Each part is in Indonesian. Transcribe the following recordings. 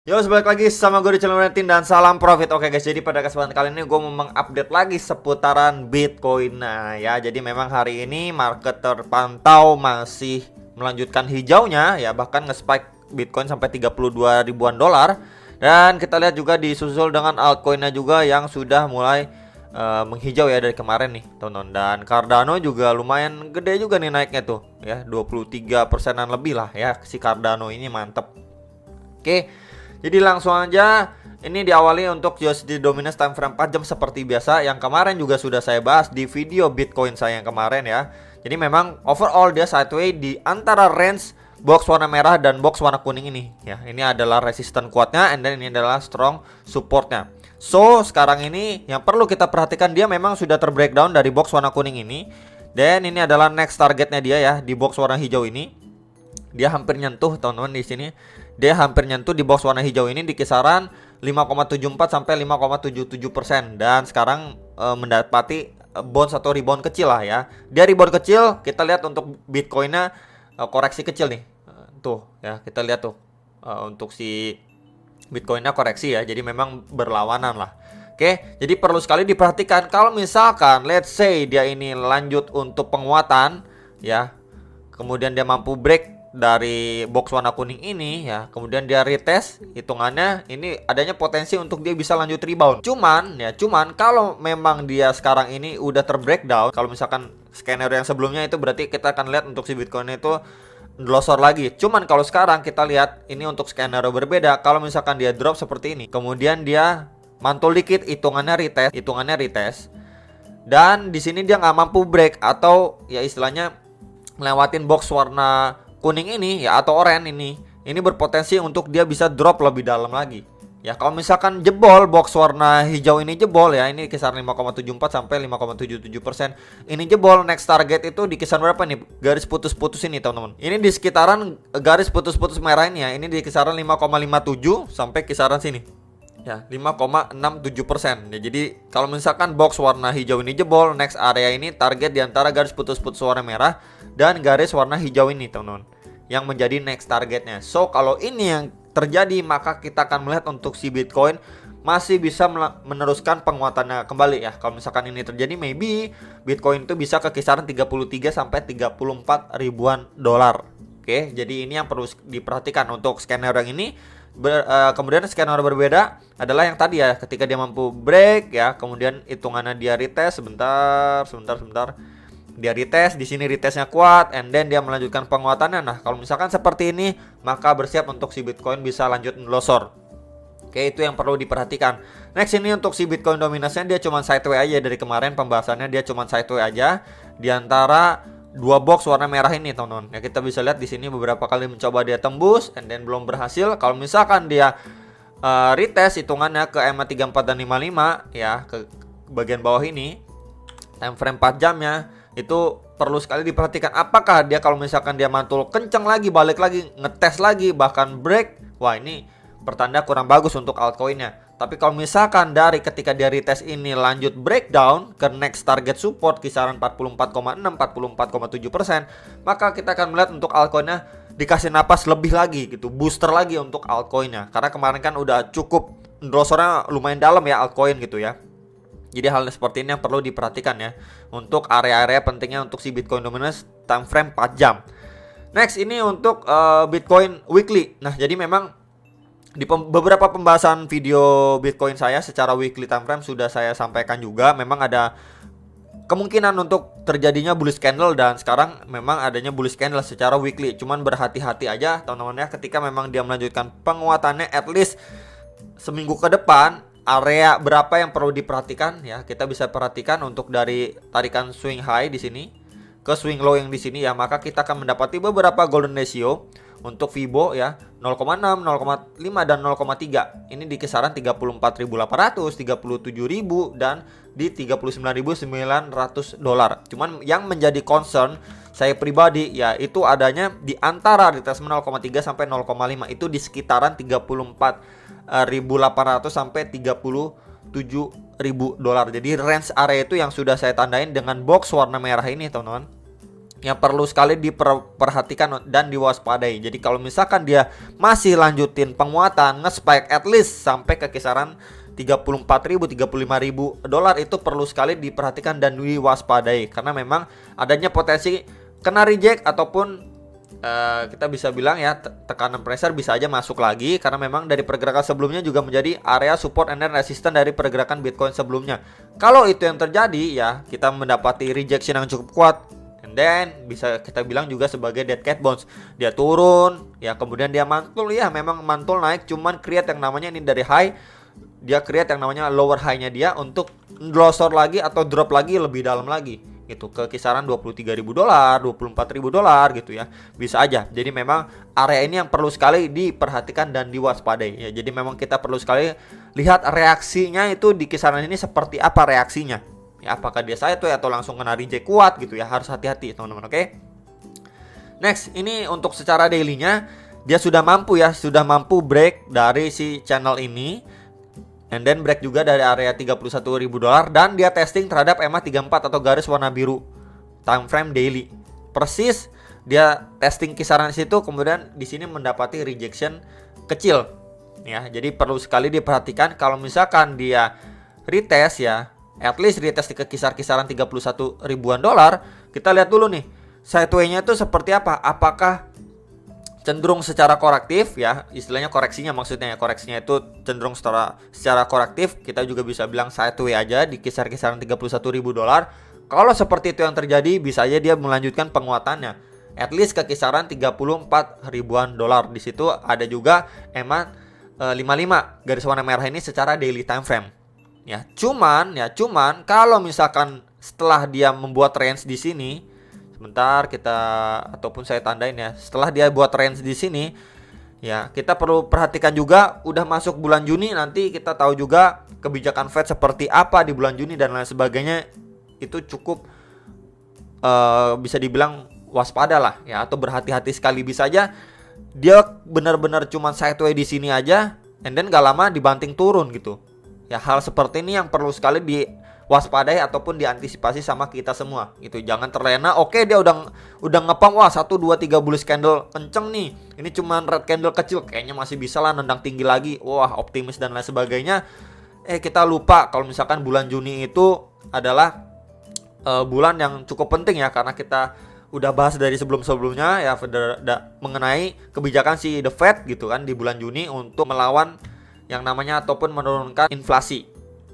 Yo, balik lagi sama gue di channel Valentin dan salam profit. Oke guys, jadi pada kesempatan kali ini gue mau mengupdate lagi seputaran Bitcoin. Nah ya, jadi memang hari ini market terpantau masih melanjutkan hijaunya ya, bahkan nge-spike Bitcoin sampai 32 ribuan dolar. Dan kita lihat juga disusul dengan altcoinnya juga yang sudah mulai menghijau ya dari kemarin nih teman-teman. Dan Cardano juga lumayan gede juga nih naiknya tuh ya, 23%-an lebih lah ya si Cardano ini, mantep. Oke, jadi langsung aja, ini diawali untuk USD dominance time frame 4 jam seperti biasa yang kemarin juga sudah saya bahas di video Bitcoin saya yang kemarin ya. Jadi memang overall dia sideways di antara range box warna merah dan box warna kuning ini ya. Ini adalah resisten kuatnya, and then ini adalah strong supportnya. So sekarang ini yang perlu kita perhatikan, dia memang sudah terbreakdown dari box warna kuning ini. Dan ini adalah next targetnya dia ya, di box warna hijau ini. Dia hampir nyentuh teman-teman di sini. Dia hampir nyentuh di box warna hijau ini di kisaran 5,74 sampai 5,77%, dan sekarang mendapati bounce atau rebound kecil lah ya. Dia rebound kecil, kita lihat untuk Bitcoinnya koreksi kecil nih. Tuh ya, kita lihat tuh untuk si Bitcoinnya koreksi ya. Jadi memang berlawanan lah. Oke, jadi perlu sekali diperhatikan kalau misalkan let's say dia ini lanjut untuk penguatan ya, kemudian dia mampu break dari box warna kuning ini ya, kemudian dia retest, hitungannya ini adanya potensi untuk dia bisa lanjut rebound. Cuman kalau memang dia sekarang ini udah terbreakdown, kalau misalkan skenario yang sebelumnya itu berarti kita akan lihat untuk si Bitcoin itu glosor lagi. Cuman kalau sekarang kita lihat ini untuk skenario berbeda. Kalau misalkan dia drop seperti ini, kemudian dia mantul dikit, hitungannya retest, dan di sini dia nggak mampu break atau ya istilahnya ngelewatin box warna kuning ini ya atau oranye ini berpotensi untuk dia bisa drop lebih dalam lagi. Ya kalau misalkan jebol box warna hijau ini jebol ya, ini kisaran 5,74 sampai 5,77%. Ini jebol, next target itu di kisaran berapa nih? Garis putus-putus ini teman-teman. Ini di sekitaran garis putus-putus merah ini ya. Ini di kisaran 5,57 sampai kisaran sini. Ya, 5,67%. Ya, jadi kalau misalkan box warna hijau ini jebol, next area ini target di antara garis putus-putus warna merah dan garis warna hijau ini, teman-teman, yang menjadi next targetnya. So, kalau ini yang terjadi, maka kita akan melihat untuk si Bitcoin masih bisa meneruskan penguatannya kembali ya. Kalau misalkan ini terjadi, maybe Bitcoin itu bisa ke kisaran 33 sampai 34 ribuan dolar. Oke, jadi ini yang perlu diperhatikan untuk skenario yang ini. Kemudian skenario berbeda adalah yang tadi ya, ketika dia mampu break ya, kemudian hitungannya dia retest sebentar. Dia retest, di sini retestnya kuat, and then dia melanjutkan penguatannya. Nah, kalau misalkan seperti ini, maka bersiap untuk si Bitcoin bisa lanjut melosor. Oke, itu yang perlu diperhatikan. Next, ini untuk si Bitcoin dominasinya dia cuma sideways aja dari kemarin pembahasannya, dia cuma sideways aja di antara dua box warna merah ini, teman-teman. Ya, kita bisa lihat di sini beberapa kali mencoba dia tembus and then belum berhasil. Kalau misalkan dia retest hitungannya ke EMA 34 dan 55 ya, ke bagian bawah ini time frame 4 jamnya, itu perlu sekali diperhatikan apakah dia kalau misalkan dia mantul kencang lagi, balik lagi, ngetes lagi, bahkan break. Wah, ini pertanda kurang bagus untuk altcoinnya. Tapi kalau misalkan dari ketika dia retest ini lanjut breakdown ke next target support kisaran 44,6 44,7%, maka kita akan melihat untuk altcoinnya dikasih napas lebih lagi gitu, booster lagi untuk altcoinnya. Karena kemarin kan udah cukup endorsernya lumayan dalam ya altcoin gitu ya. Jadi hal seperti ini yang perlu diperhatikan ya untuk area-area pentingnya untuk si Bitcoin dominance time frame 4 jam. Next, ini untuk Bitcoin weekly. Nah, jadi memang di beberapa pembahasan video Bitcoin saya secara weekly time frame sudah saya sampaikan juga, memang ada kemungkinan untuk terjadinya bullish candle, dan sekarang memang adanya bullish candle secara weekly. Cuman berhati-hati aja teman-teman ya, ketika memang dia melanjutkan penguatannya at least seminggu ke depan, area berapa yang perlu diperhatikan ya. Kita bisa perhatikan untuk dari tarikan swing high di sini ke swing low yang di sini ya, maka kita akan mendapati beberapa golden ratio untuk Fibo ya, 0,6, 0,5 dan 0,3. Ini di kisaran 34.800, 37.000 dan di 39.900 dolar. Cuman yang menjadi concern saya pribadi ya, itu adanya di antara retracement 0,3 sampai 0,5, itu di sekitaran 34.800 sampai 37.000 dolar. Jadi range area itu yang sudah saya tandain dengan box warna merah ini, teman-teman. yang perlu sekali diperhatikan dan diwaspadai. Jadi kalau misalkan dia masih lanjutin penguatan, nge-spike at least sampai ke kisaran 34.000 35.000 dolar, itu perlu sekali diperhatikan dan diwaspadai karena memang adanya potensi kena reject ataupun kita bisa bilang ya tekanan pressure bisa aja masuk lagi karena memang dari pergerakan sebelumnya juga menjadi area support and then resistance dari pergerakan Bitcoin sebelumnya. Kalau itu yang terjadi ya kita mendapati rejection yang cukup kuat, and then bisa kita bilang juga sebagai dead cat bounce. Dia turun ya kemudian dia mantul, ya memang mantul naik cuman create yang namanya ini dari high, dia create yang namanya lower high-nya dia untuk glosor lagi atau drop lagi lebih dalam lagi gitu ke kisaran 23.000 dolar, 24.000 dolar gitu ya. Bisa aja. Jadi memang area ini yang perlu sekali diperhatikan dan diwaspadai ya. Jadi memang kita perlu sekali lihat reaksinya itu di kisaran ini seperti apa reaksinya. Ya, apakah dia sideways atau langsung kena reject kuat gitu ya. Harus hati-hati teman-teman, oke? Next, ini untuk secara daily-nya dia sudah mampu break dari si channel ini. And then break juga dari area 31.000 dolar dan dia testing terhadap EMA 34 atau garis warna biru time frame daily. Persis dia testing kisaran situ, kemudian di sini mendapati rejection kecil. Ya, jadi perlu sekali diperhatikan kalau misalkan dia retest ya, at least retest ke kisaran 31 ribuan dolar, kita lihat dulu nih sideways-nya itu seperti apa? Apakah cenderung secara korektif ya, istilahnya koreksinya maksudnya ya, koreksinya itu cenderung secara korektif, kita juga bisa bilang sideways aja di kisaran 31.000 dolar. Kalau seperti itu yang terjadi, bisa aja dia melanjutkan penguatannya at least ke kisaran 34 ribuan dolar. Di situ ada juga EMA 55 garis warna merah ini secara daily time frame. Ya, cuman kalau misalkan setelah dia membuat range di sini, sebentar kita ataupun saya tandain ya. Setelah dia buat range di sini, ya kita perlu perhatikan juga udah masuk bulan Juni, nanti kita tahu juga kebijakan Fed seperti apa di bulan Juni dan lain sebagainya. Itu cukup bisa dibilang waspada lah ya, atau berhati-hati sekali. Bisa aja dia benar-benar cuma sideways di sini aja, and then gak lama dibanting turun gitu. Ya hal seperti ini yang perlu sekali waspadai ataupun diantisipasi sama kita semua gitu. Jangan terlena, oke dia udah ngepump, wah 1 2 3 bullish candle kenceng nih, ini cuman red candle kecil kayaknya masih bisa lah nendang tinggi lagi, wah optimis dan lain sebagainya. Kita lupa kalau misalkan bulan Juni itu adalah bulan yang cukup penting ya, karena kita udah bahas dari sebelumnya ya mengenai kebijakan si The Fed gitu kan di bulan Juni untuk melawan yang namanya ataupun menurunkan inflasi.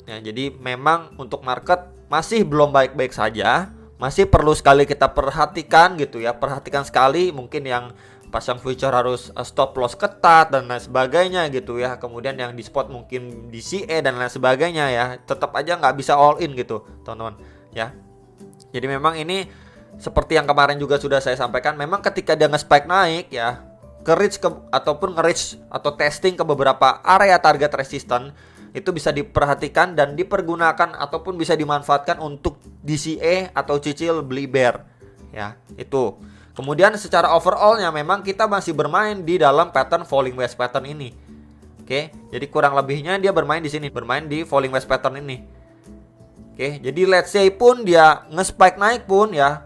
Ya, jadi memang untuk market masih belum baik-baik saja, masih perlu sekali kita perhatikan gitu ya. Perhatikan sekali, mungkin yang pasang future harus stop loss ketat dan lain sebagainya gitu ya. Kemudian yang di spot mungkin DCA dan lain sebagainya ya. Tetap aja nggak bisa all in gitu teman-teman ya. Jadi memang ini seperti yang kemarin juga sudah saya sampaikan, memang ketika dia nge-spike naik ya, ataupun nge-reach atau testing ke beberapa area target resistance, itu bisa diperhatikan dan dipergunakan ataupun bisa dimanfaatkan untuk DCA atau cicil beli bear ya, itu. Kemudian secara overallnya memang kita masih bermain di dalam pattern falling wedge pattern ini. Oke, jadi kurang lebihnya dia bermain di sini, bermain di falling wedge pattern ini. Oke, jadi let's say pun dia nge-spike naik pun ya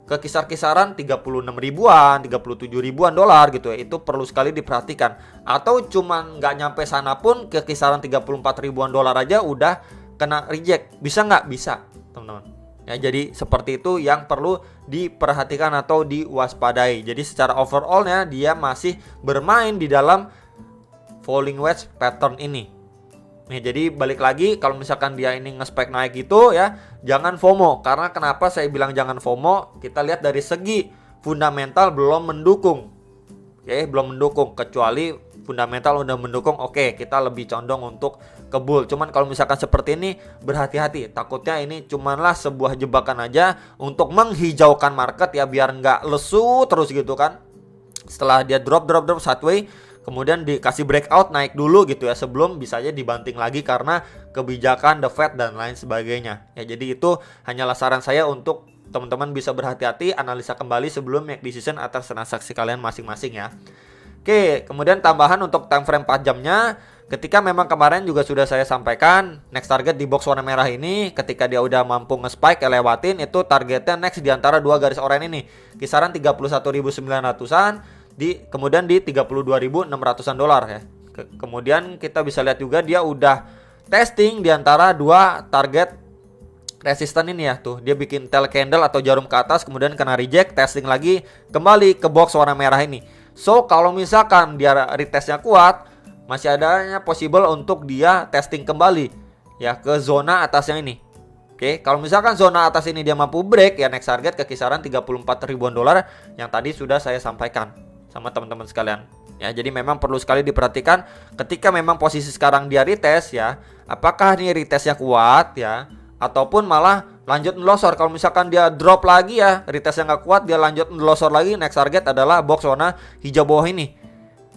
ke kisar-kisaran 36 ribuan, 37 ribuan dolar gitu ya, itu perlu sekali diperhatikan. Atau cuman nggak nyampe sana pun ke kisaran 34 ribuan dolar aja udah kena reject. Bisa nggak? Bisa teman-teman ya. Jadi seperti itu yang perlu diperhatikan atau diwaspadai. Jadi secara overallnya dia masih bermain di dalam falling wedge pattern ini. Nih, jadi balik lagi kalau misalkan dia ini nge-spike naik gitu ya, jangan FOMO. Karena kenapa saya bilang jangan FOMO? Kita lihat dari segi fundamental belum mendukung. Oke, belum mendukung. Kecuali fundamental udah mendukung, oke, kita lebih condong untuk ke bull. Cuman kalau misalkan seperti ini, berhati-hati. Takutnya ini cumanlah sebuah jebakan aja untuk menghijaukan market ya, biar nggak lesu terus gitu kan. Setelah dia drop sideways, kemudian dikasih breakout naik dulu gitu ya, sebelum bisa aja dibanting lagi karena kebijakan The Fed dan lain sebagainya ya. Jadi itu hanyalah saran saya untuk teman-teman bisa berhati-hati, analisa kembali sebelum make decision atas transaksi kalian masing-masing ya. Oke, kemudian tambahan untuk time frame 4 jamnya, ketika memang kemarin juga sudah saya sampaikan next target di box warna merah ini, ketika dia udah mampu nge-spike lewatin, itu targetnya next di antara dua garis oranye ini, kisaran 31.900-an kemudian di 32.600-an dolar ya. Kemudian kita bisa lihat juga dia udah testing di antara dua target resisten ini ya, tuh dia bikin tail candle atau jarum ke atas, kemudian kena reject, testing lagi, kembali ke box warna merah ini. So kalau misalkan dia retestnya kuat, masih adanya possible untuk dia testing kembali ya ke zona atasnya ini. Oke, kalau misalkan zona atas ini dia mampu break ya, next target ke kisaran 34 ribuan dolar yang tadi sudah saya sampaikan sama teman-teman sekalian. Ya, jadi memang perlu sekali diperhatikan ketika memang posisi sekarang dia retest ya, apakah nih retestnya kuat ya, ataupun malah lanjut ngelosor. Kalau misalkan dia drop lagi ya, retestnya nggak kuat, dia lanjut ngelosor lagi, next target adalah box warna hijau bawah ini.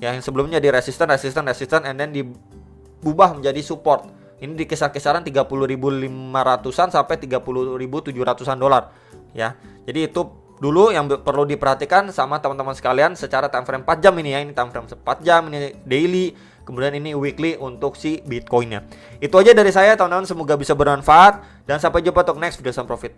Ya, yang sebelumnya di resisten, and then diubah menjadi support. Ini di kisaran 30.500-an sampai 30.700-an dolar. Ya, jadi itu dulu yang perlu diperhatikan sama teman-teman sekalian secara time frame 4 jam ini ya. Ini time frame 4 jam, ini daily, kemudian ini weekly untuk si Bitcoinnya. Itu aja dari saya teman-teman, semoga bisa bermanfaat dan sampai jumpa untuk next video sama profit.